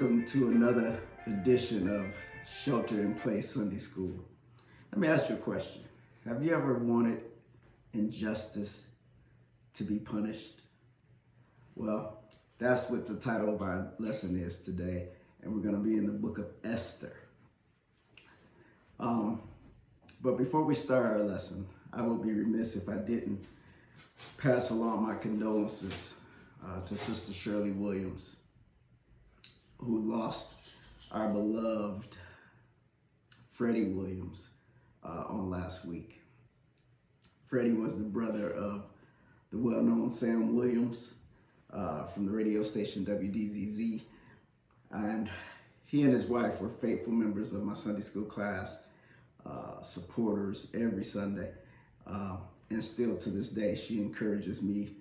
Welcome to another edition of Shelter in Place Sunday School. Let me ask you a question. Have you ever wanted injustice to be punished? Well, that's what the title of our lesson is today, and we're going to be in the book of Esther. But before we start our lesson, I would be remiss if I didn't pass along my condolences to Sister Shirley Williams, who lost our beloved Freddie Williams on last week. Freddie was the brother of the well-known Sam Williams from the radio station WDZZ, and he and his wife were faithful members of my Sunday school class, supporters every Sunday, and still to this day she encourages me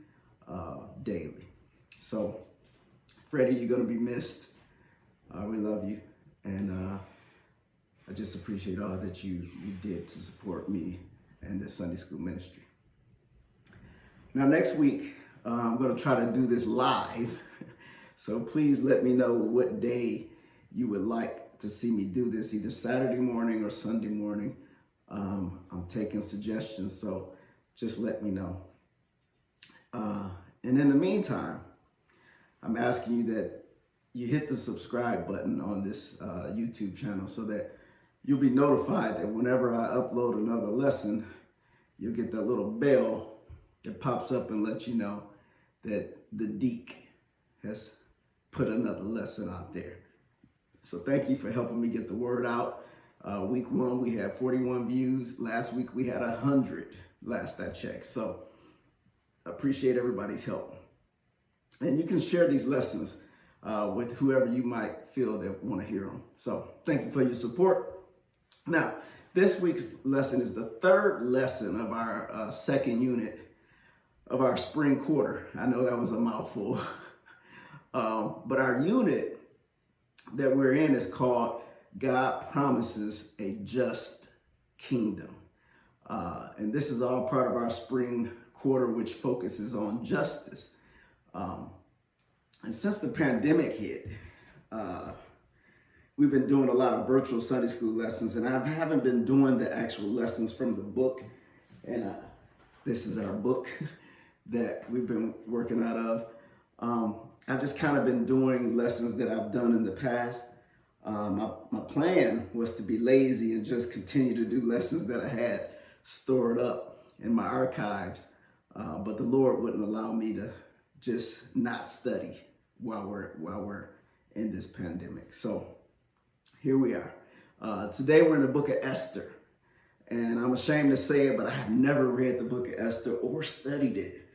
daily. So Freddie, you're going to be missed. We love you, and I just appreciate all that you did to support me and this Sunday school ministry. Now, next week, I'm going to try to do this live, so please let me know what day you would like to see me do this, either Saturday morning or Sunday morning. I'm taking suggestions, so just let me know. And in the meantime, I'm asking you that you hit the subscribe button on this YouTube channel so that you'll be notified that whenever I upload another lesson, you'll get that little bell that pops up and lets you know that the Deek has put another lesson out there. So thank you for helping me get the word out. Week 1, we had 41 views. Last week, we had 100 last I checked. So I appreciate everybody's help. And you can share these lessons with whoever you might feel that want to hear them. So thank you for your support. Now, this week's lesson is the third lesson of our second unit of our spring quarter. I know that was a mouthful. But our unit that we're in is called God Promises a Just Kingdom. And this is all part of our spring quarter, which focuses on justice. And since the pandemic hit, we've been doing a lot of virtual Sunday school lessons, and I haven't been doing the actual lessons from the book. And this is our book that we've been working out of. I've just kind of been doing lessons that I've done in the past. My plan was to be lazy and just continue to do lessons that I had stored up in my archives, but the Lord wouldn't allow me to just not study while we're in this pandemic. So here we are. Today we're in the book of Esther, and I'm ashamed to say it, but I have never read the book of Esther or studied it.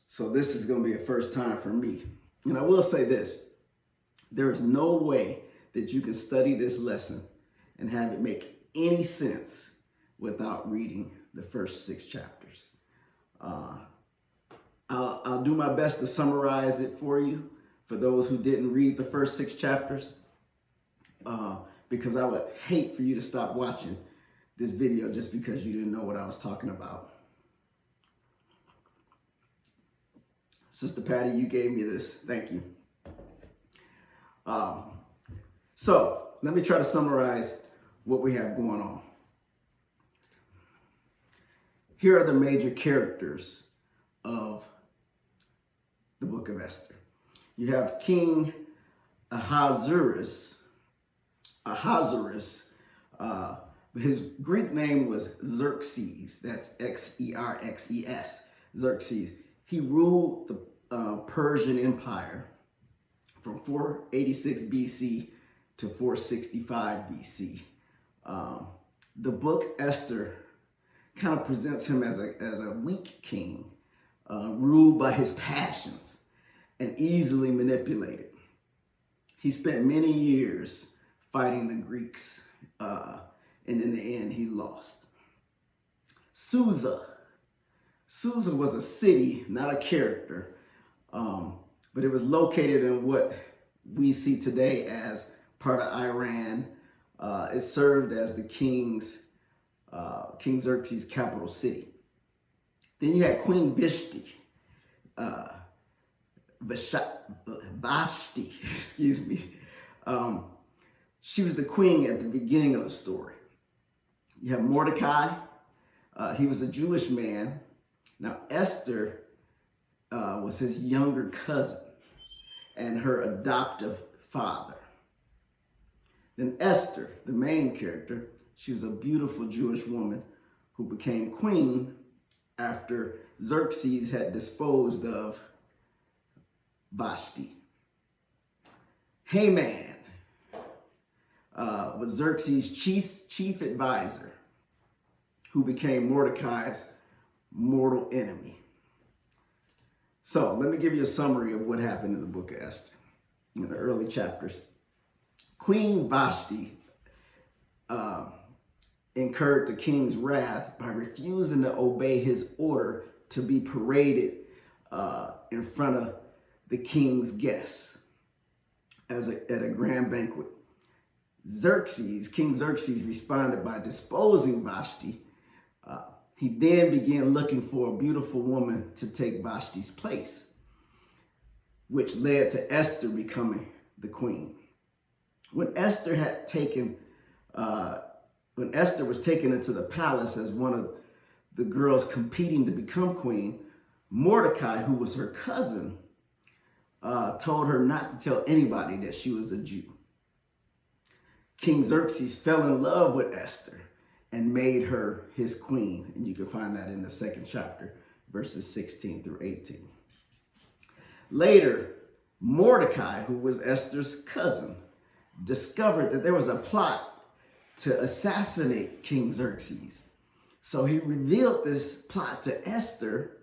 So this is going to be a first time for me. And I will say this: there is no way that you can study this lesson and have it make any sense without reading the first 6 chapters. I'll do my best to summarize it for you, for those who didn't read the first 6 chapters, because I would hate for you to stop watching this video just because you didn't know what I was talking about. Sister Patty, you gave me this. Thank you. So let me try to summarize what we have going on. Here are the major characters of the book of Esther. You have King Ahasuerus. His Greek name was Xerxes. That's Xerxes. Xerxes. He ruled the Persian Empire from 486 BC to 465 BC. The book Esther kind of presents him as a weak king, ruled by his passions and easily manipulated. He spent many years fighting the Greeks, and in the end, he lost. Susa was a city, not a character, but it was located in what we see today as part of Iran. It served as the King Xerxes' capital city. Then you had Queen Vashti. Vashti, excuse me. She was the queen at the beginning of the story. You have Mordecai. He was a Jewish man. Now, Esther was his younger cousin and her adoptive father. Then Esther, the main character, she was a beautiful Jewish woman who became queen after Xerxes had disposed of Vashti. Haman was Xerxes' chief advisor, who became Mordecai's mortal enemy. So let me give you a summary of what happened in the book of Esther in the early chapters. Queen Vashti incurred the king's wrath by refusing to obey his order to be paraded in front of the king's guests at a grand banquet. King Xerxes responded by disposing Vashti. He then began looking for a beautiful woman to take Vashti's place, which led to Esther becoming the queen. When Esther was taken into the palace as one of the girls competing to become queen, Mordecai, who was her cousin, told her not to tell anybody that she was a Jew. King Xerxes fell in love with Esther and made her his queen. And you can find that in the 2nd chapter, verses 16 through 18. Later, Mordecai, who was Esther's cousin, discovered that there was a plot to assassinate King Xerxes. So he revealed this plot to Esther,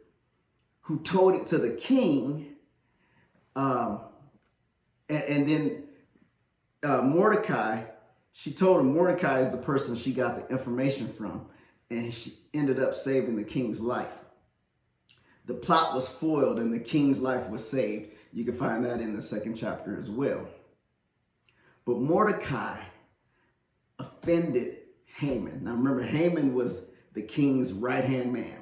who told it to the king. And then Mordecai, she told him Mordecai is the person she got the information from, and she ended up saving the king's life. The plot was foiled and the king's life was saved. You can find that in the 2nd chapter as well. But Mordecai offended Haman. Now remember, Haman was the king's right-hand man.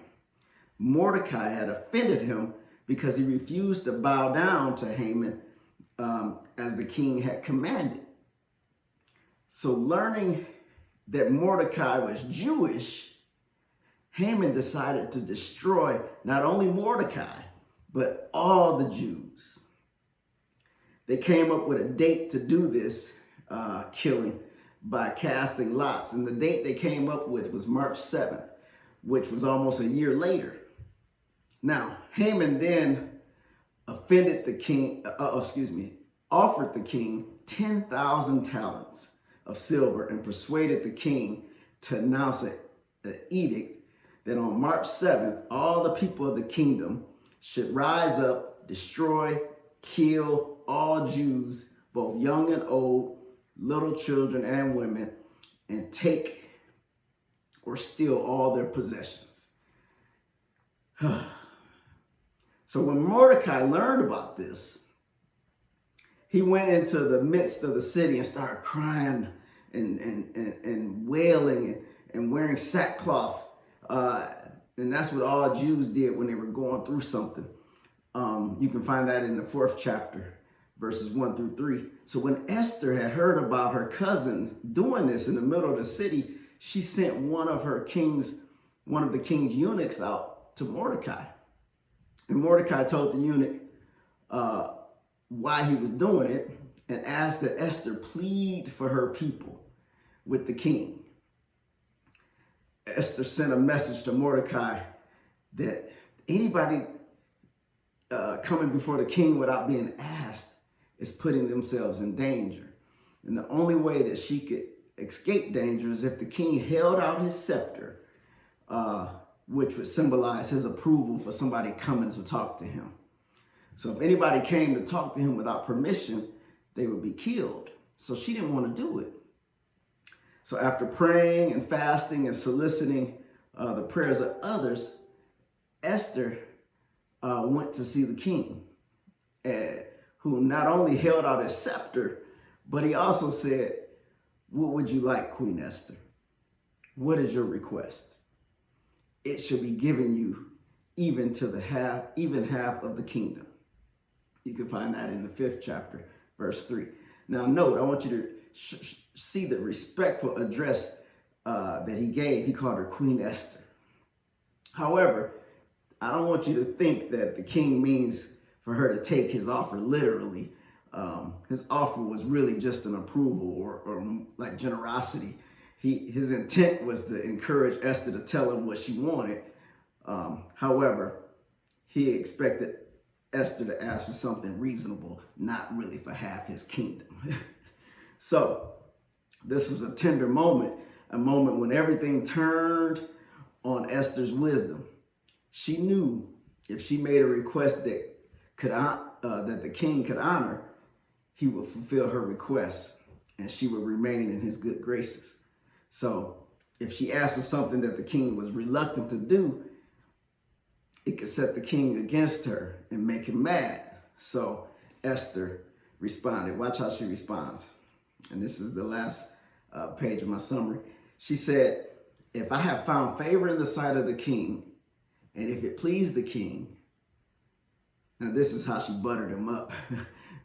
Mordecai had offended him because he refused to bow down to Haman as the king had commanded. So learning that Mordecai was Jewish, Haman decided to destroy not only Mordecai, but all the Jews. They came up with a date to do this killing by casting lots. And the date they came up with was March 7th, which was almost a year later. Now, Haman then offended the king, offered the king 10,000 talents of silver and persuaded the king to announce an edict that on March 7th, all the people of the kingdom should rise up, destroy, kill all Jews, both young and old, little children and women, and take or steal all their possessions. So when Mordecai learned about this, he went into the midst of the city and started crying and wailing and wearing sackcloth. And that's what all Jews did when they were going through something. You can find that in the 4th chapter, verses 1 through 3. So when Esther had heard about her cousin doing this in the middle of the city, she sent one of the king's eunuchs out to Mordecai. And Mordecai told the eunuch why he was doing it and asked that Esther plead for her people with the king. Esther sent a message to Mordecai that anybody coming before the king without being asked is putting themselves in danger. And the only way that she could escape danger is if the king held out his scepter, which would symbolize his approval for somebody coming to talk to him. So if anybody came to talk to him without permission, they would be killed. So she didn't want to do it. So after praying and fasting and soliciting the prayers of others, Esther went to see the king, who not only held out his scepter, but he also said, "What would you like, Queen Esther? What is your request? It shall be given you even half of the kingdom." You can find that in the 5th chapter, verse 3. Now note, I want you to see the respectful address that he gave. He called her Queen Esther. However, I don't want you to think that the king means for her to take his offer literally. His offer was really just an approval or like generosity. His intent was to encourage Esther to tell him what she wanted. However, he expected Esther to ask for something reasonable, not really for half his kingdom. So this was a tender moment, a moment when everything turned on Esther's wisdom. She knew if she made a request that the king could honor, he would fulfill her request and she would remain in his good graces. So if she asked for something that the king was reluctant to do, it could set the king against her and make him mad. So Esther responded. Watch how she responds. And this is the last page of my summary. She said, "If I have found favor in the sight of the king, and if it please the king," now this is how she buttered him up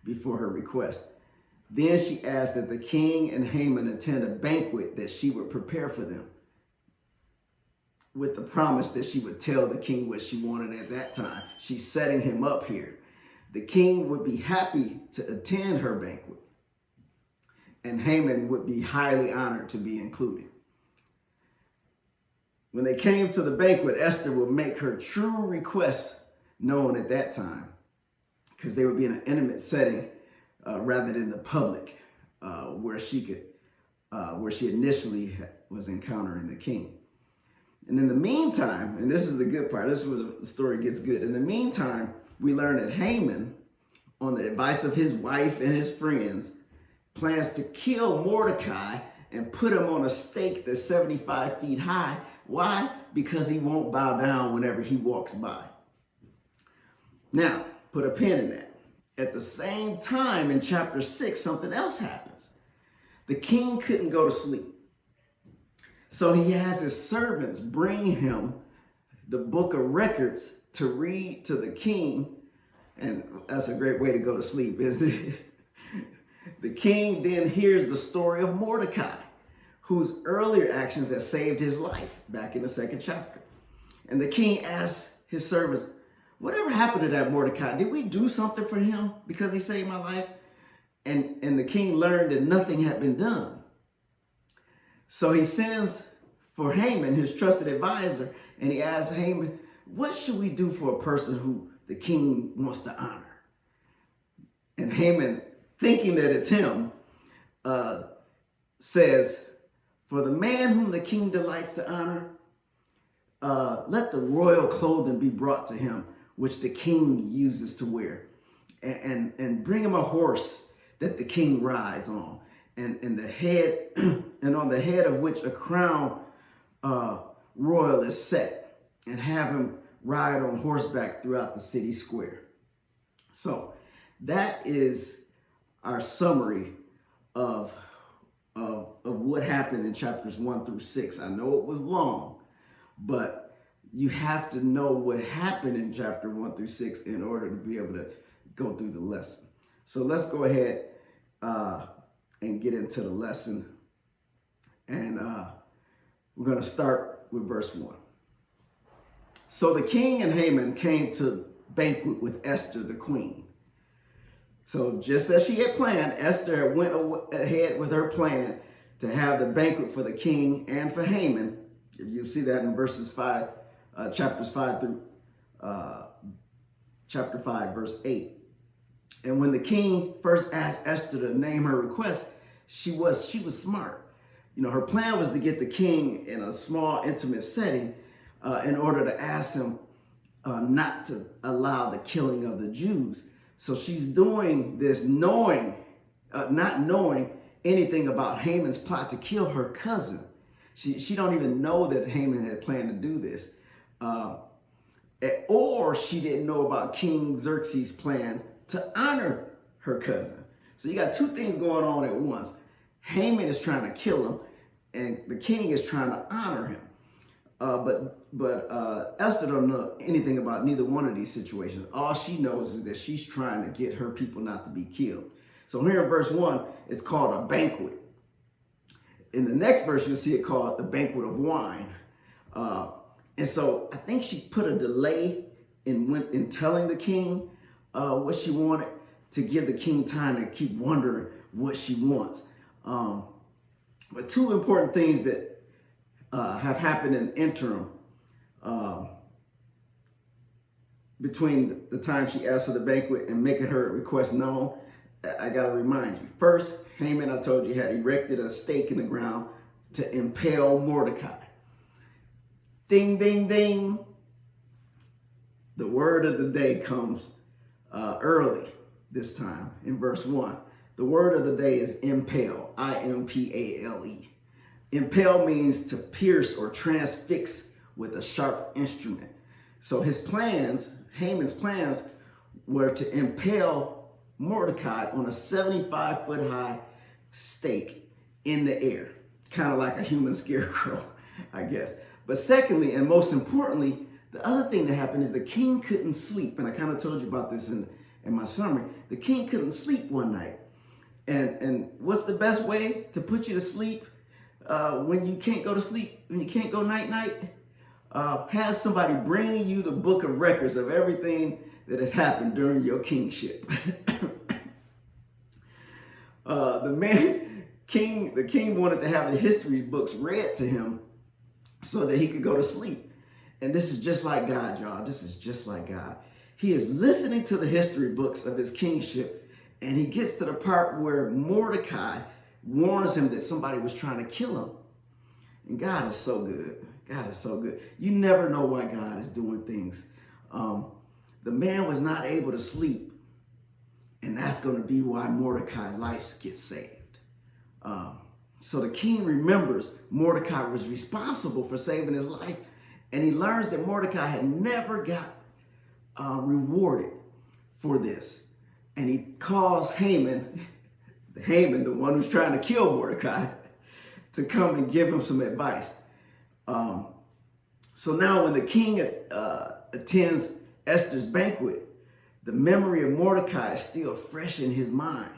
before her request. Then she asked that the king and Haman attend a banquet that she would prepare for them, with the promise that she would tell the king what she wanted at that time. She's setting him up here. The king would be happy to attend her banquet, and Haman would be highly honored to be included. When they came to the banquet, Esther would make her true request known at that time, because they would be in an intimate setting rather than the public, where she initially was encountering the king. And in the meantime, and this is the good part, this is where the story gets good. In the meantime, we learn that Haman, on the advice of his wife and his friends, plans to kill Mordecai and put him on a stake that's 75 feet high. Why? Because he won't bow down whenever he walks by. Now, put a pin in that. At the same time, in chapter 6, something else happens. The king couldn't go to sleep. So he has his servants bring him the book of records to read to the king. And that's a great way to go to sleep, isn't it? The king then hears the story of Mordecai, whose earlier actions had saved his life back in the 2nd chapter. And the king asks his servants, "Whatever happened to that Mordecai? Did we do something for him because he saved my life?" And the king learned that nothing had been done. So he sends for Haman, his trusted advisor, and he asks Haman, "What should we do for a person who the king wants to honor?" And Haman, thinking that it's him, says, "For the man whom the king delights to honor, let the royal clothing be brought to him, which the king uses to wear, and bring him a horse that the king rides on, and the head and on the head of which a crown royal is set, and have him ride on horseback throughout the city square." So that is our summary of what happened in chapters 1 through 6. I know it was long, but you have to know what happened in chapter 1 through 6 in order to be able to go through the lesson. So let's go ahead and get into the lesson. And we're going to start with verse 1. So the king and Haman came to banquet with Esther, the queen. So just as she had planned, Esther went ahead with her plan to have the banquet for the king and for Haman. You see that in chapters 5 through chapter 5, verse 8. And when the king first asked Esther to name her request, she was smart. You know, her plan was to get the king in a small, intimate setting in order to ask him not to allow the killing of the Jews. So she's doing this not knowing anything about Haman's plot to kill her cousin. She don't even know that Haman had planned to do this. Or she didn't know about King Xerxes' plan to honor her cousin. So you got two things going on at once. Haman is trying to kill him, and the king is trying to honor him. But Esther don't know anything about neither one of these situations. All she knows is that she's trying to get her people not to be killed. So here in verse 1, it's called a banquet. In the next verse, you'll see it called the banquet of wine. And so I think she put a delay in telling the king what she wanted, to give the king time to keep wondering what she wants. But two important things that have happened in the interim between the time she asked for the banquet and making her request known. I got to remind you. First, Haman, I told you, had erected a stake in the ground to impale Mordecai. Ding, ding, ding. The word of the day comes early this time in verse 1. The word of the day is impale, I-M-P-A-L-E. Impale means to pierce or transfix with a sharp instrument. So his plans, Haman's plans, were to impale Mordecai on a 75-foot high stake in the air, kind of like a human scarecrow, I guess. But secondly, and most importantly, the other thing that happened is the king couldn't sleep. And I kind of told you about this in my summary. The king couldn't sleep one night. And what's the best way to put you to sleep when you can't go to sleep, when you can't go night-night? Have somebody bring you the book of records of everything that has happened during your kingship. The king wanted to have the history books read to him so that he could go to sleep. And this is just like God, y'all. This is just like God. He is listening to the history books of his kingship, and he gets to the part where Mordecai warns him that somebody was trying to kill him. And God is so good. God is so good. You never know why God is doing things. The man was not able to sleep, and that's going to be why Mordecai's life gets saved. So the king remembers Mordecai was responsible for saving his life, and he learns that Mordecai had never got rewarded for this. And he calls Haman, the one who's trying to kill Mordecai, to come and give him some advice. So now when the king attends Esther's banquet, the memory of Mordecai is still fresh in his mind.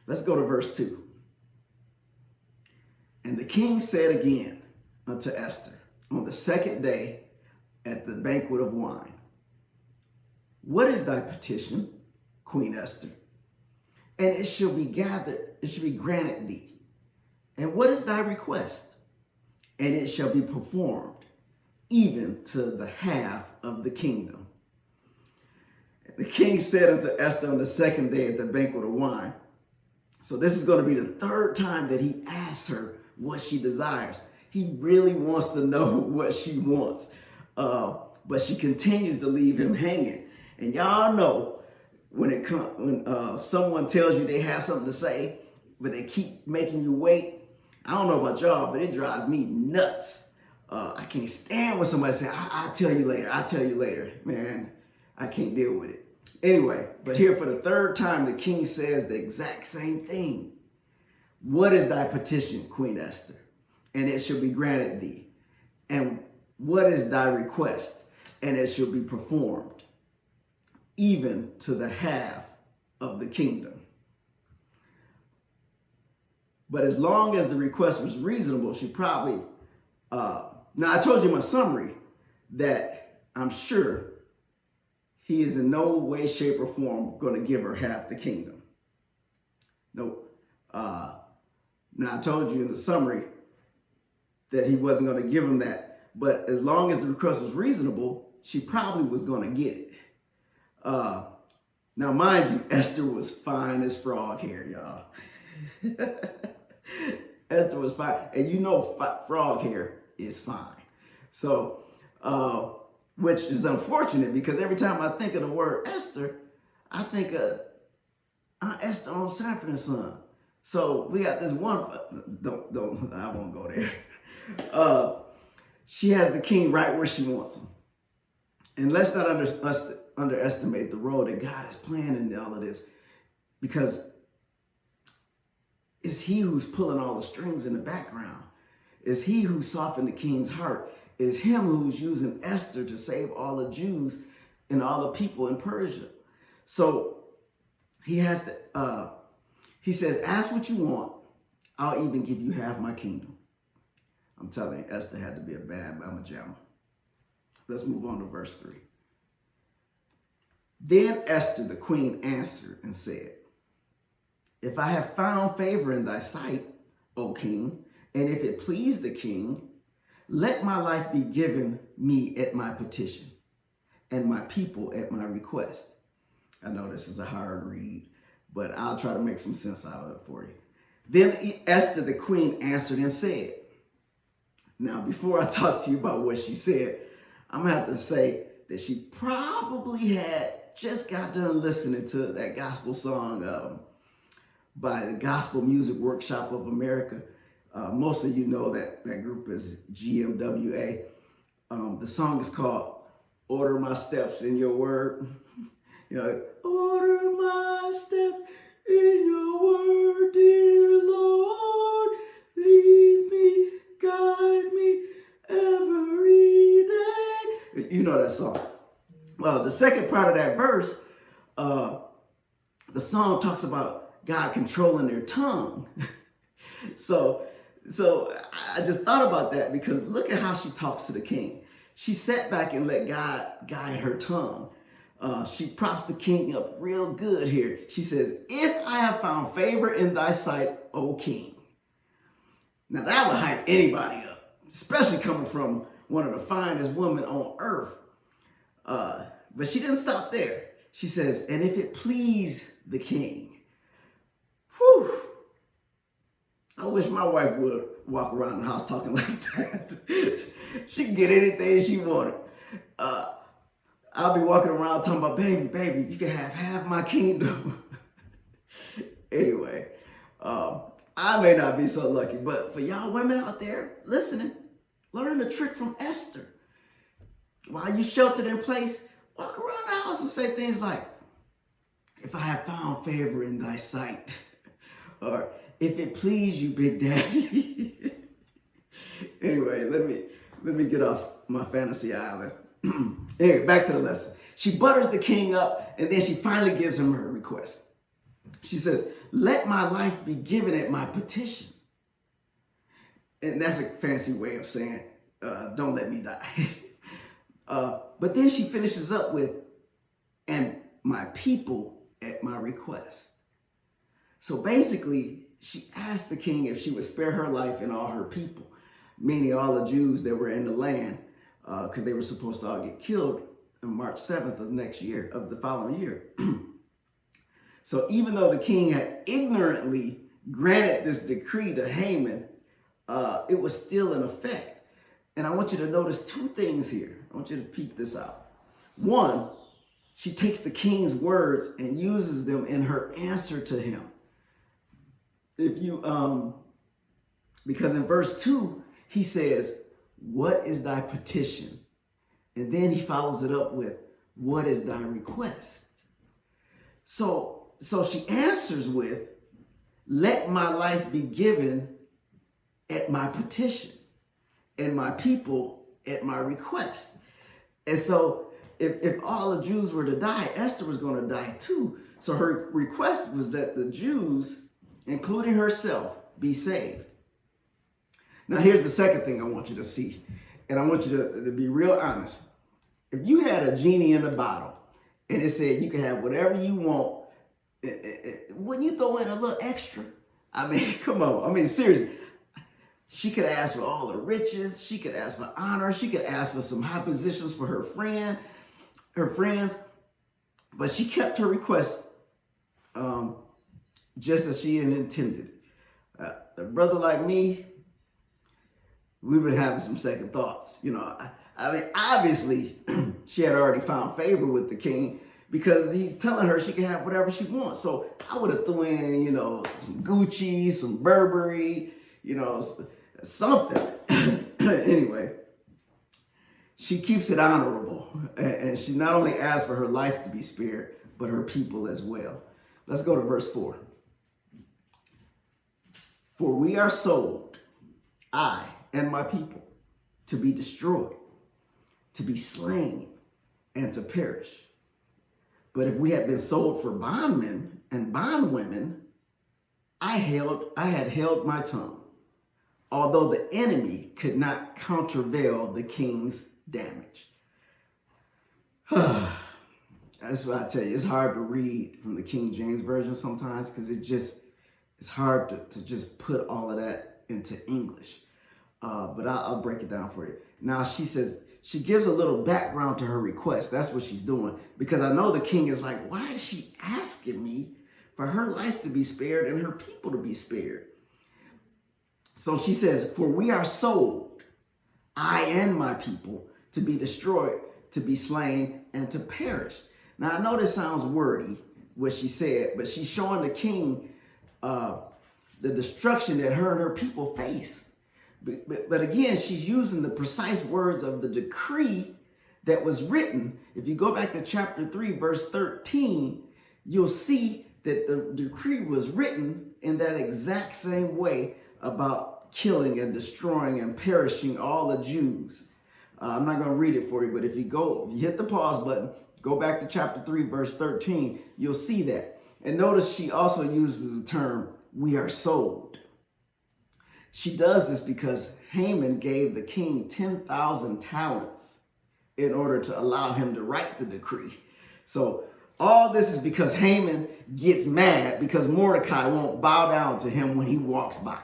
Let's go to verse 2. And the king said again unto Esther on the second day at the banquet of wine, what is thy petition, Queen Esther? And it shall be granted thee. And what is thy request? And it shall be performed, even to the half of the kingdom. The king said unto Esther on the second day at the banquet of wine. So this is going to be the third time that he asks her what she desires. He really wants to know what she wants. But she continues to leave him hanging. And y'all know when someone tells you they have something to say, but they keep making you wait. I don't know about y'all, but it drives me nuts. I can't stand when somebody says, I'll tell you later. I'll tell you later. Man, I can't deal with it. Anyway, but here for the third time, the king says the exact same thing. What is thy petition, Queen Esther? And it shall be granted thee. And what is thy request? And it shall be performed, even to the half of the kingdom. But as long as the request was reasonable, she probably, now I told you in my summary that I'm sure he is in no way, shape, or form going to give her half the kingdom. Nope. Now I told you in the summary that he wasn't going to give him that. But as long as the request was reasonable, she probably was going to get it. Now, mind you, Esther was fine as frog hair, y'all. Esther was fine. And you know frog hair is fine. So, which is unfortunate because every time I think of the word Esther, I think of Aunt Esther on Sanford and Son. So we got this one, I won't go there. She has the king right where she wants him. And let's not underestimate the role that God is playing in all of this, because it's he who's pulling all the strings in the background. It's he who softened the king's heart. is him who's using Esther to save all the Jews and all the people in Persia. So he says, ask what you want. I'll even give you half my kingdom. I'm telling you, Esther had to be a bad mama jamma. Let's move on to verse 3. Then Esther, the queen, answered and said, if I have found favor in thy sight, O king, and if it please the king, let my life be given me at my petition, and my people at my request. I know this is a hard read, but I'll try to make some sense out of it for you. Then Esther, the queen, answered and said, now, before I talk to you about what she said, I'm going to have to say that she probably had just got done listening to that gospel song by the Gospel Music Workshop of America. Most of you know that group is GMWA. The song is called Order My Steps in Your Word. You know, order my steps in your word, dear Lord. Lead me, guide me every day. You know that song. Well, the second part of that verse, the song talks about God controlling their tongue. So I just thought about that because look at how she talks to the king. She sat back and let God guide her tongue. She props the king up real good here. She says, if I have found favor in thy sight, O king. Now that would hype anybody up, especially coming from one of the finest women on earth. But she didn't stop there. She says, and if it please the king. Whew. I wish my wife would walk around the house talking like that. She can get anything she wanted. I'll be walking around talking about, baby, you can have half my kingdom. Anyway, I may not be so lucky, but for y'all women out there listening, learn the trick from Esther. While you sheltered in place, walk around the house and say things like, if I have found favor in thy sight, or if it please you, Big Daddy. Anyway, let me get off my fantasy island. Anyway, back to the lesson. She butters the king up, and then she finally gives him her request. She says, let my life be given at my petition. And that's a fancy way of saying, don't let me die. But then she finishes up with, and my people at my request. So basically, she asked the king if she would spare her life and all her people, meaning all the Jews that were in the land, because they were supposed to all get killed on March 7th of the following year. So even though the king had ignorantly granted this decree to Haman, it was still in effect. And I want you to notice two things here. I want you to peep this out. One, she takes the king's words and uses them in her answer to him. Because in verse 2, he says, what is thy petition? And then he follows it up with, what is thy request? So she answers with, let my life be given at my petition, and my people at my request. And so if all the Jews were to die, Esther was going to die too. So her request was that the Jews, including herself, be saved. Now here's the second thing I want you to see. And I want you to be real honest. If you had a genie in a bottle and it said you can have whatever you want, wouldn't you throw in a little extra? I mean, come on. I mean, seriously. She could ask for all the riches. She could ask for honor. She could ask for some high positions for her friends. But she kept her request just as she had intended. A brother like me, we were having some second thoughts. You know, I mean, obviously, she had already found favor with the king because he's telling her she can have whatever she wants. So I would have thrown in, you know, some Gucci, some Burberry, you know, something. Anyway, she keeps it honorable. And she not only asks for her life to be spared, but her people as well. Let's go to verse 4. For we are sold, I and my people, to be destroyed, to be slain, and to perish. But if we had been sold for bondmen and bondwomen, I had held my tongue, although the enemy could not countervail the king's damage. That's what I tell you. It's hard to read from the King James Version sometimes because it's hard to just put all of that into English. But I'll break it down for you. Now, she says, she gives a little background to her request. That's what she's doing. Because I know the king is like, why is she asking me for her life to be spared and her people to be spared? So she says, for we are sold, I and my people, to be destroyed, to be slain, and to perish. Now, I know this sounds wordy, what she said, but she's showing the king the destruction that her and her people face. But again, she's using the precise words of the decree that was written. If you go back to chapter 3, verse 13, you'll see that the decree was written in that exact same way about killing and destroying and perishing all the Jews. I'm not going to read it for you, but if you hit the pause button, go back to chapter 3, verse 13, you'll see that. And notice she also uses the term, we are sold. She does this because Haman gave the king 10,000 talents in order to allow him to write the decree. So all this is because Haman gets mad because Mordecai won't bow down to him when he walks by.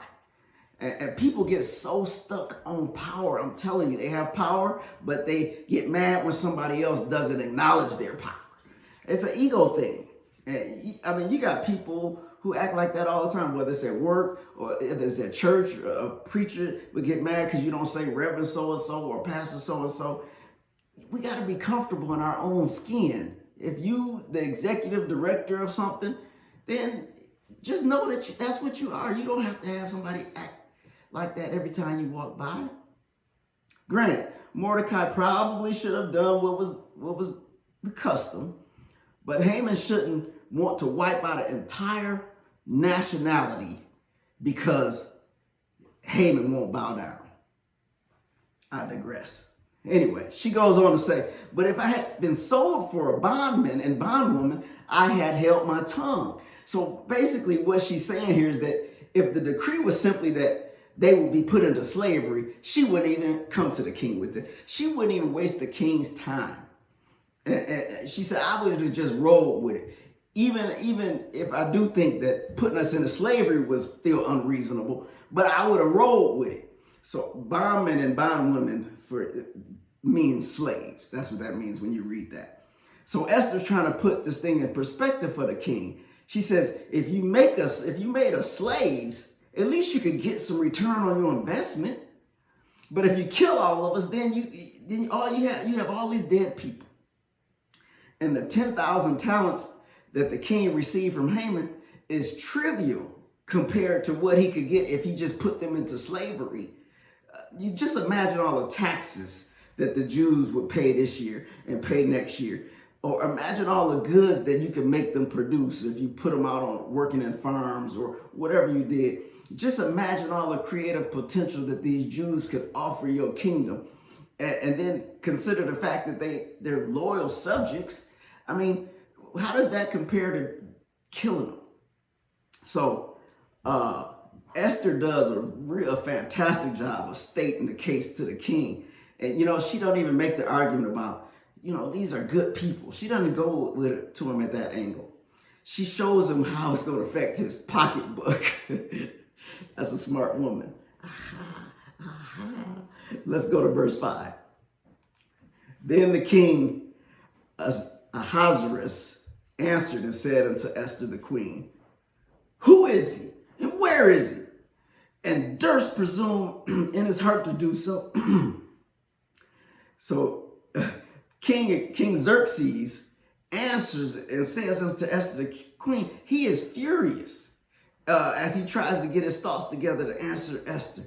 And people get so stuck on power. I'm telling you, they have power, but they get mad when somebody else doesn't acknowledge their power. It's an ego thing. And I mean, you got people who act like that all the time, whether it's at work or if it's at church, or a preacher would get mad because you don't say Reverend so-and-so or Pastor so-and-so. We got to be comfortable in our own skin. If you, the executive director of something, then just know that that's what you are. You don't have to have somebody act like that every time you walk by. Granted, Mordecai probably should have done what was the custom, but Haman shouldn't want to wipe out an entire nationality because Haman won't bow down. I digress. Anyway, she goes on to say, but if I had been sold for a bondman and bondwoman, I had held my tongue. So basically what she's saying here is that if the decree was simply that they would be put into slavery, she wouldn't even come to the king with it. She wouldn't even waste the king's time. And she said, I would have just rolled with it. Even if I do think that putting us into slavery was still unreasonable, but I would have rolled with it. So bondmen and bondwomen means slaves. That's what that means when you read that. So Esther's trying to put this thing in perspective for the king. She says, if you made us slaves, at least you could get some return on your investment. But if you kill all of us, then you have all these dead people. And the 10,000 talents that the king received from Haman is trivial compared to what he could get if he just put them into slavery. You just imagine all the taxes that the Jews would pay this year and pay next year. Or imagine all the goods that you could make them produce if you put them out on working in farms or whatever you did. Just imagine all the creative potential that these Jews could offer your kingdom. And then consider the fact that they're loyal subjects. I mean, how does that compare to killing them? So Esther does a real fantastic job of stating the case to the king. And, she don't even make the argument about, these are good people. She doesn't go to him at that angle. She shows him how it's going to affect his pocketbook. That's a smart woman. Let's go to verse 5. Then the king Ahasuerus answered and said unto Esther the queen, who is he and where is he? And durst presume in his heart to do so. So King Xerxes answers and says unto Esther the queen, he is furious as he tries to get his thoughts together to answer Esther.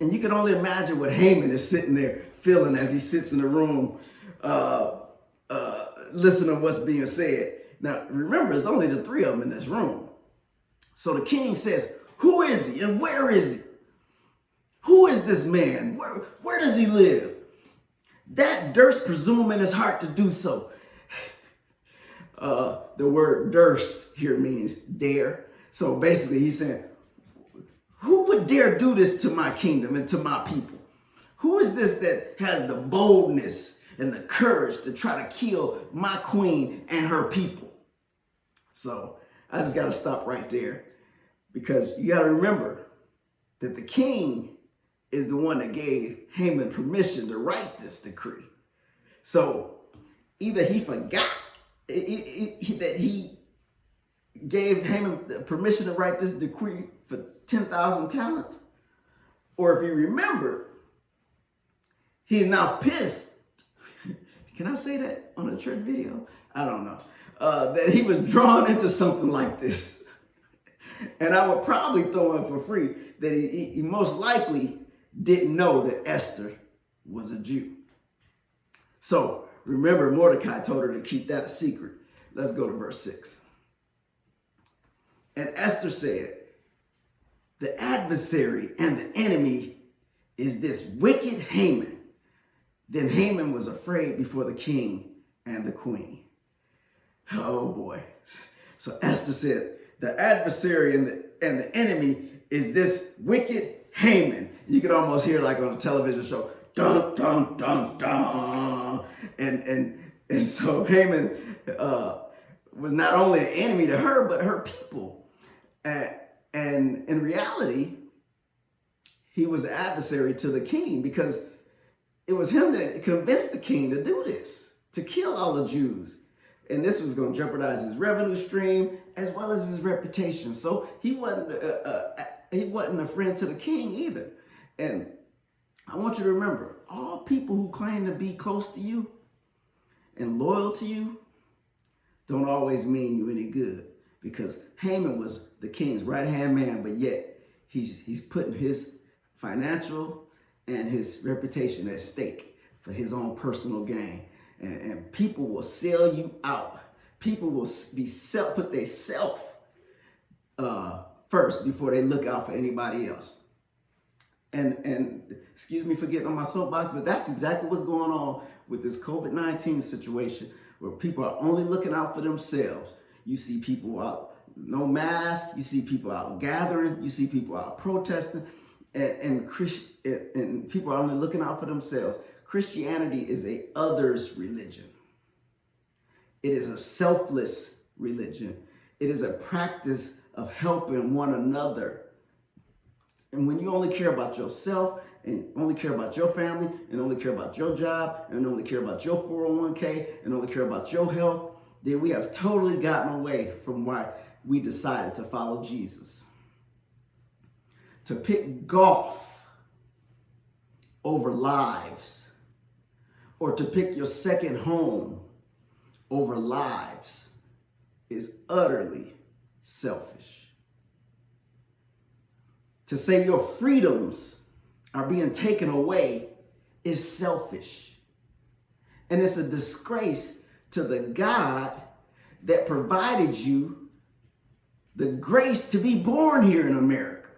And you can only imagine what Haman is sitting there feeling as he sits in the room listening to what's being said. Now, remember, it's only the three of them in this room. So the king says, who is he and where is he? Who is this man? Where does he live? That durst presume in his heart to do so. The word durst here means dare. So basically he's saying, who would dare do this to my kingdom and to my people? Who is this that has the boldness and the courage to try to kill my queen and her people? So I just got to stop right there, because you got to remember that the king is the one that gave Haman permission to write this decree. So either he forgot that he gave Haman permission to write this decree for 10,000 talents, or if he remembered, he is now pissed. Can I say that on a church video? I don't know. That he was drawn into something like this. And I would probably throw in for free that he most likely didn't know that Esther was a Jew. So remember, Mordecai told her to keep that a secret. Let's go to verse 6. And Esther said, the adversary and the enemy is this wicked Haman. Then Haman was afraid before the king and the queen. Oh boy. So Esther said, the adversary and the enemy is this wicked Haman. You could almost hear, like on a television show, dun, dun, dun, dun. And so Haman was not only an enemy to her, but her people. And in reality, he was an adversary to the king, because it was him that convinced the king to do this, to kill all the Jews. And this was going to jeopardize his revenue stream as well as his reputation. So he wasn't a friend to the king either. And I want you to remember, all people who claim to be close to you and loyal to you don't always mean you any good, because Haman was the king's right-hand man, but yet he's putting his financial and his reputation at stake for his own personal gain. And people will sell you out. People will put their self first before they look out for anybody else. And excuse me for getting on my soapbox, but that's exactly what's going on with this COVID-19 situation, where people are only looking out for themselves. You see people out, no mask. You see people out gathering. You see people out protesting, and people are only looking out for themselves. Christianity is a others religion. It is a selfless religion. It is a practice of helping one another. And when you only care about yourself, and only care about your family, and only care about your job, and only care about your 401k, and only care about your health, then we have totally gotten away from why we decided to follow Jesus. To pick golf over lives, or to pick your second home over lives, is utterly selfish. To say your freedoms are being taken away is selfish. And it's a disgrace to the God that provided you the grace to be born here in America,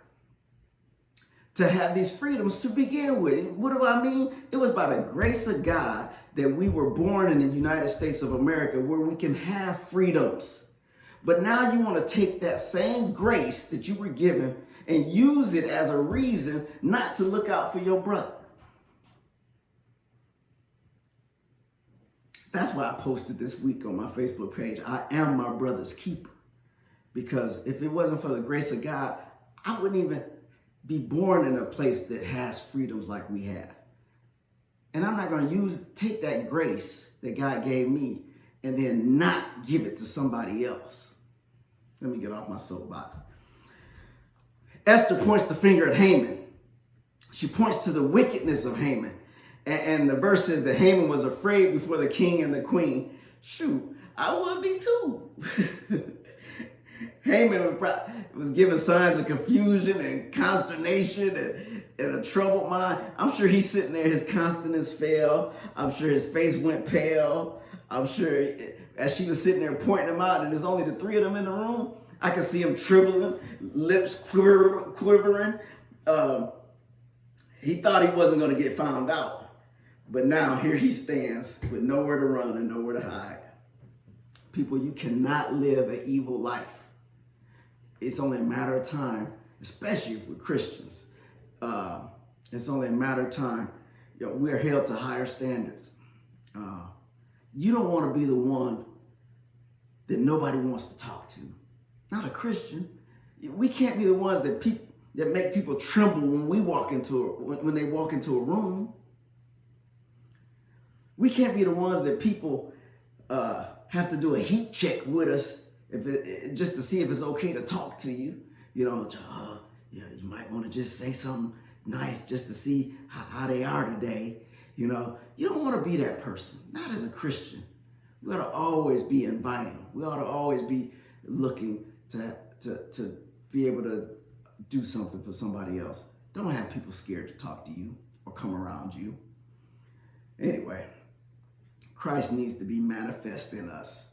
to have these freedoms to begin with. What do I mean? It was by the grace of God that we were born in the United States of America, where we can have freedoms. But now you want to take that same grace that you were given and use it as a reason not to look out for your brother. That's why I posted this week on my Facebook page, I am my brother's keeper. Because if it wasn't for the grace of God, I wouldn't even be born in a place that has freedoms like we have. And I'm not going to take that grace that God gave me and then not give it to somebody else. Let me get off my soapbox. Esther points the finger at Haman. She points to the wickedness of Haman. And the verse says that Haman was afraid before the king and the queen. Shoot, I would be too. Haman was giving signs of confusion and consternation and a troubled mind. I'm sure he's sitting there, his countenance fell. I'm sure his face went pale. I'm sure as she was sitting there pointing them out, and there's only the three of them in the room, I could see him trembling, lips quivering. He thought he wasn't going to get found out. But now here he stands with nowhere to run and nowhere to hide. People, you cannot live an evil life. It's only a matter of time, especially if we're Christians. It's only a matter of time. We're held to higher standards. You don't want to be the one that nobody wants to talk to. Not a Christian. We can't be the ones that make people tremble when they walk into a room. We can't be the ones that people have to do a heat check with us just to see if it's okay to talk to you. You might want to just say something nice just to see how they are today. You don't want to be that person. Not as a Christian. We ought to always be inviting. We ought to always be looking to be able to do something for somebody else. Don't have people scared to talk to you or come around you. Anyway, Christ needs to be manifest in us.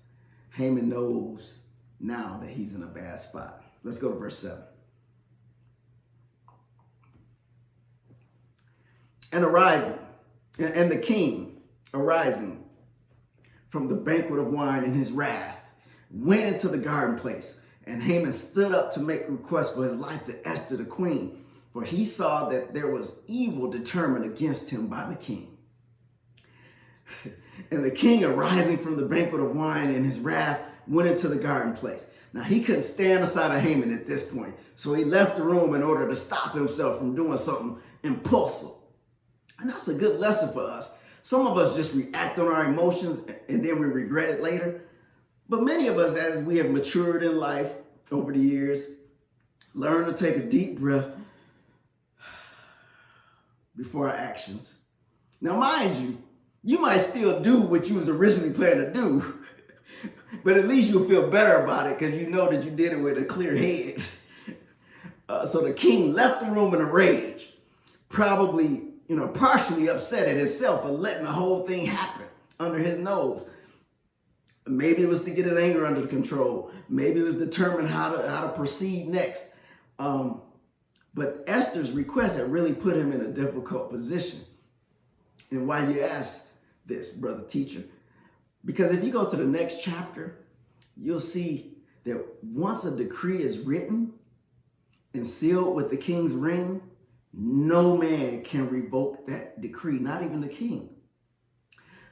Haman knows now that he's in a bad spot. Let's go to verse 7. And the king, arising from the banquet of wine in his wrath, went into the garden place. And Haman stood up to make request for his life to Esther the queen, for he saw that there was evil determined against him by the king. And the king, arising from the banquet of wine in his wrath, went into the garden place. Now, he couldn't stand aside of Haman at this point, so he left the room in order to stop himself from doing something impulsive. And that's a good lesson for us. Some of us just react on our emotions and then we regret it later. But many of us, as we have matured in life over the years, learn to take a deep breath before our actions. Now, mind you, you might still do what you was originally planning to do, but at least you'll feel better about it because you know that you did it with a clear head. So the king left the room in a rage, probably partially upset at himself for letting the whole thing happen under his nose. Maybe it was to get his anger under control. Maybe it was determined how to proceed next. But Esther's request had really put him in a difficult position. And why you ask this, brother teacher? Because if you go to the next chapter, you'll see that once a decree is written and sealed with the king's ring, no man can revoke that decree, not even the king.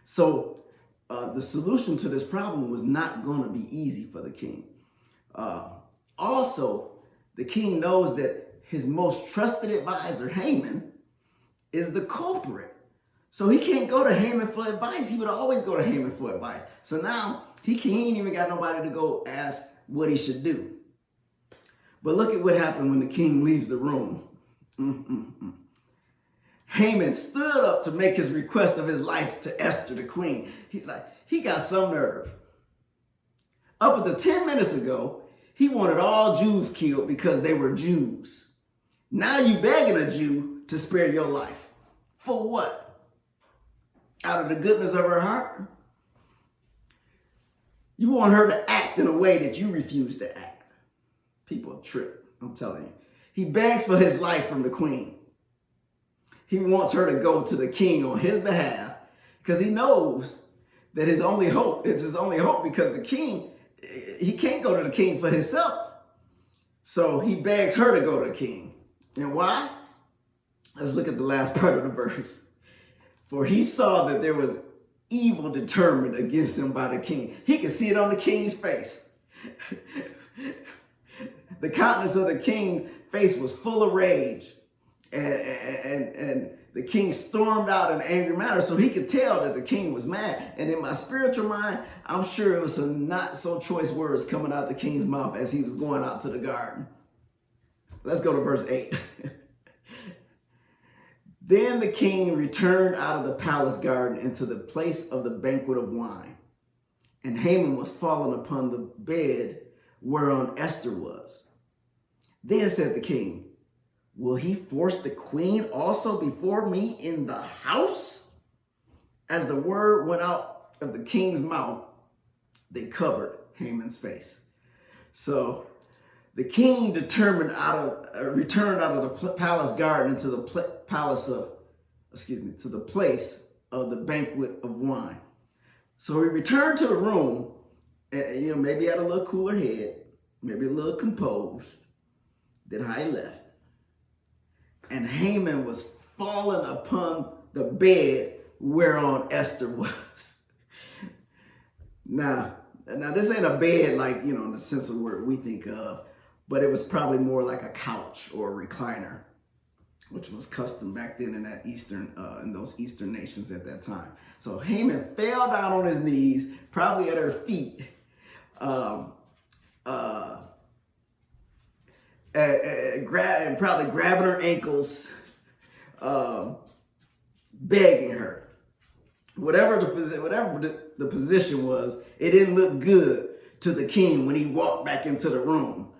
So the solution to this problem was not going to be easy for the king. Also, the king knows that his most trusted advisor, Haman, is the culprit. So he can't go to Haman for advice. He would always go to Haman for advice. So now he ain't even got nobody to go ask what he should do. But look at what happened when the king leaves the room. Haman stood up to make his request of his life to Esther the queen. He's like, he got some nerve. Up until 10 minutes ago, he wanted all Jews killed because they were Jews. Now you begging a Jew to spare your life. For what? Out of the goodness of her heart? You want her to act in a way that you refuse to act. People trip, I'm telling you. He begs for his life from the queen. He wants her to go to the king on his behalf because he knows that his only hope is his only hope because the king, he can't go to the king for himself. So he begs her to go to the king. And why? Let's look at the last part of the verse. For he saw that there was evil determined against him by the king. He could see it on the king's face. The countenance of the king's face was full of rage. And the king stormed out in an angry manner, so he could tell that the king was mad. And in my spiritual mind, I'm sure it was some not so choice words coming out the king's mouth as he was going out to the garden. Let's go to verse 8. Then the king returned out of the palace garden into the place of the banquet of wine. And Haman was fallen upon the bed whereon Esther was. Then said the king, will he force the queen also before me in the house? As the word went out of the king's mouth, they covered Haman's face. So The king returned out of the palace garden to the to the place of the banquet of wine. So he returned to the room, maybe had a little cooler head, maybe a little composed than how he left. And Haman was fallen upon the bed whereon Esther was. Now this ain't a bed like, in the sense of the word we think of, but it was probably more like a couch or a recliner, which was custom back then in that in those Eastern nations at that time. So Haman fell down on his knees, probably at her feet, and probably grabbing her ankles, begging her. Whatever the position was, it didn't look good to the king when he walked back into the room,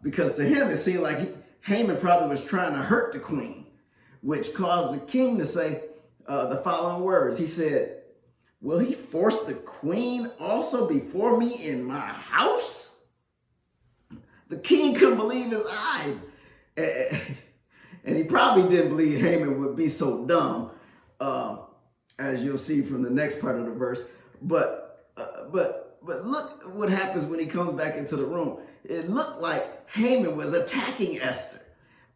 because to him it seemed like Haman probably was trying to hurt the queen, which caused the king to say the following words. He said, "Will he force the queen also before me in my house?" The king couldn't believe his eyes, and he probably didn't believe Haman would be so dumb, as you'll see from the next part of the verse. But look what happens when he comes back into the room. It looked like Haman was attacking Esther.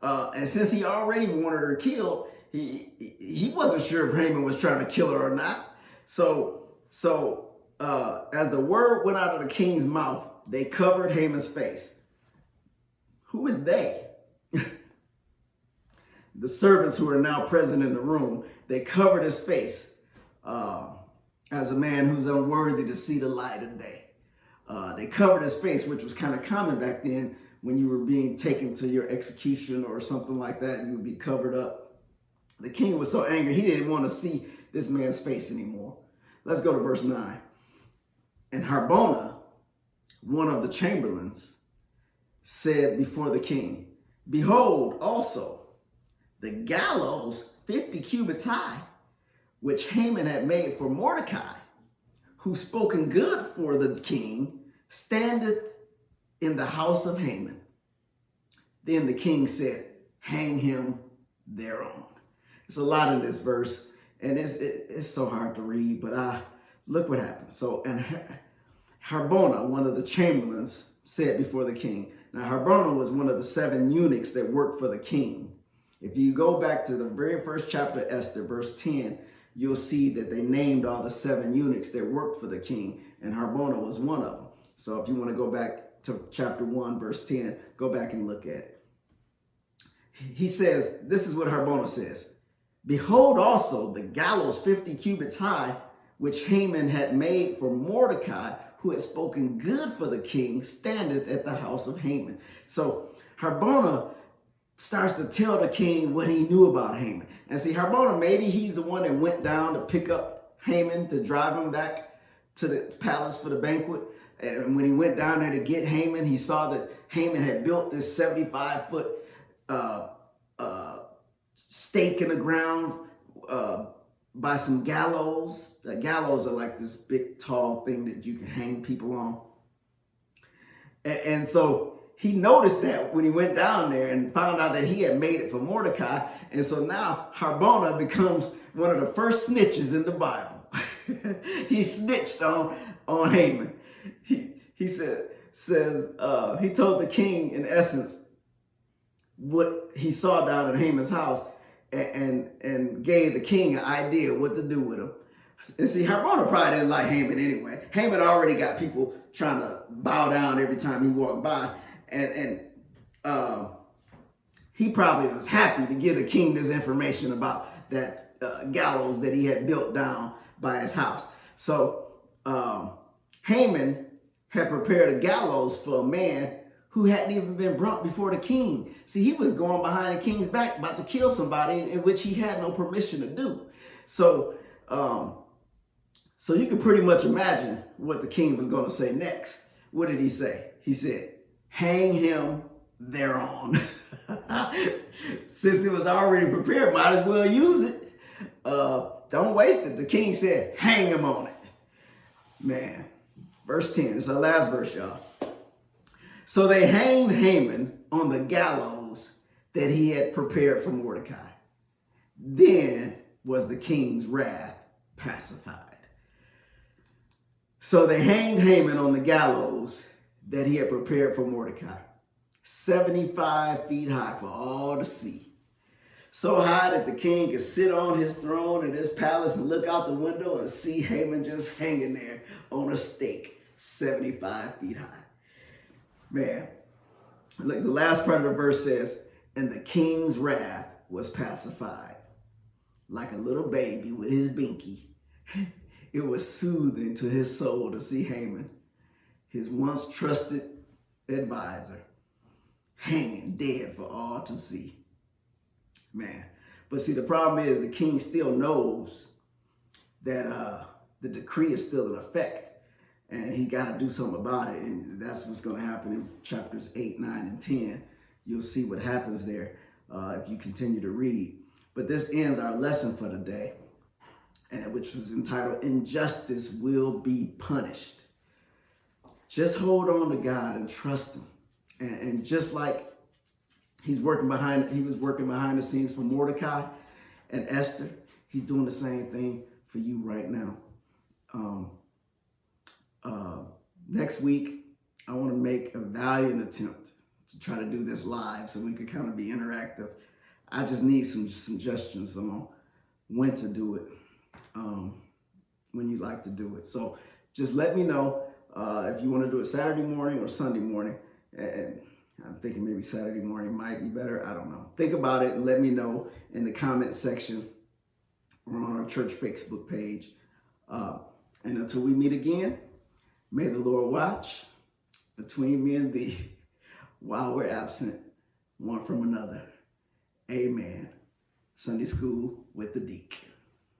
And since he already wanted her killed, he wasn't sure if Haman was trying to kill her or not. So as the word went out of the king's mouth, they covered Haman's face. Who is they? The servants who are now present in the room, they covered his face as a man who's unworthy to see the light of day. They covered his face, which was kind of common back then when you were being taken to your execution or something like that. You would be covered up. The king was so angry, he didn't want to see this man's face anymore. Let's go to verse 9. And Harbona, one of the chamberlains, said before the king, "Behold also the gallows 50 cubits high, which Haman had made for Mordecai, who spoken good for the king, standeth in the house of Haman." Then the king said, "Hang him thereon." It's a lot in this verse, and it's so hard to read, but look what happened. So, and Harbona, one of the chamberlains, said before the king. Now, Harbona was one of the 7 eunuchs that worked for the king. If you go back to the very first chapter of Esther, verse 10, you'll see that they named all the 7 eunuchs that worked for the king, and Harbona was one of them. So if you want to go back to chapter 1, verse 10, go back and look at it. He says, this is what Harbona says, "Behold also the gallows 50 cubits high, which Haman had made for Mordecai, who had spoken good for the king, standeth at the house of Haman." So Harbona starts to tell the king what he knew about Haman. And see, Harbona, maybe he's the one that went down to pick up Haman to drive him back to the palace for the banquet. And when he went down there to get Haman, he saw that Haman had built this 75-foot stake in the ground by some gallows. Gallows are like this big, tall thing that you can hang people on. And so he noticed that when he went down there and found out that he had made it for Mordecai. And so now Harbona becomes one of the first snitches in the Bible. He snitched on Haman. He told the king, in essence, what he saw down at Haman's house, and gave the king an idea what to do with him. And see, Harbona probably didn't like Haman anyway. Haman already got people trying to bow down every time he walked by. And he probably was happy to give the king this information about that gallows that he had built down by his house. So Haman had prepared a gallows for a man who hadn't even been brought before the king. See, he was going behind the king's back, about to kill somebody in which he had no permission to do. So you can pretty much imagine what the king was going to say next. What did he say? He said, "Hang him thereon." Since it was already prepared, might as well use it. Don't waste it. The king said, "Hang him on it." Man, verse 10. It's our last verse, y'all. So they hanged Haman on the gallows that he had prepared for Mordecai. Then was the king's wrath pacified. So they hanged Haman on the gallows that he had prepared for Mordecai, 75 feet high for all to see. So high that the king could sit on his throne in his palace and look out the window and see Haman just hanging there on a stake, 75 feet high. Man, look, the last part of the verse says, and the king's wrath was pacified. Like a little baby with his binky, it was soothing to his soul to see Haman, his once trusted advisor, hanging dead for all to see. Man, but see, the problem is the king still knows that the decree is still in effect, and he got to do something about it. And that's what's going to happen in chapters 8, 9, and 10. You'll see what happens there if you continue to read. But this ends our lesson for today, which was entitled, Injustice Will Be Punished. Just hold on to God and trust him. And just like he was working behind the scenes for Mordecai and Esther, he's doing the same thing for you right now. Next week, I want to make a valiant attempt to try to do this live so we can kind of be interactive. I just need some suggestions on when to do it, when you'd like to do it. So just let me know if you want to do it Saturday morning or Sunday morning. And I'm thinking maybe Saturday morning might be better. I don't know. Think about it and let me know in the comment section or on our church Facebook page. And until we meet again, may the Lord watch between me and thee while we're absent one from another. Amen. Sunday School with the Deek.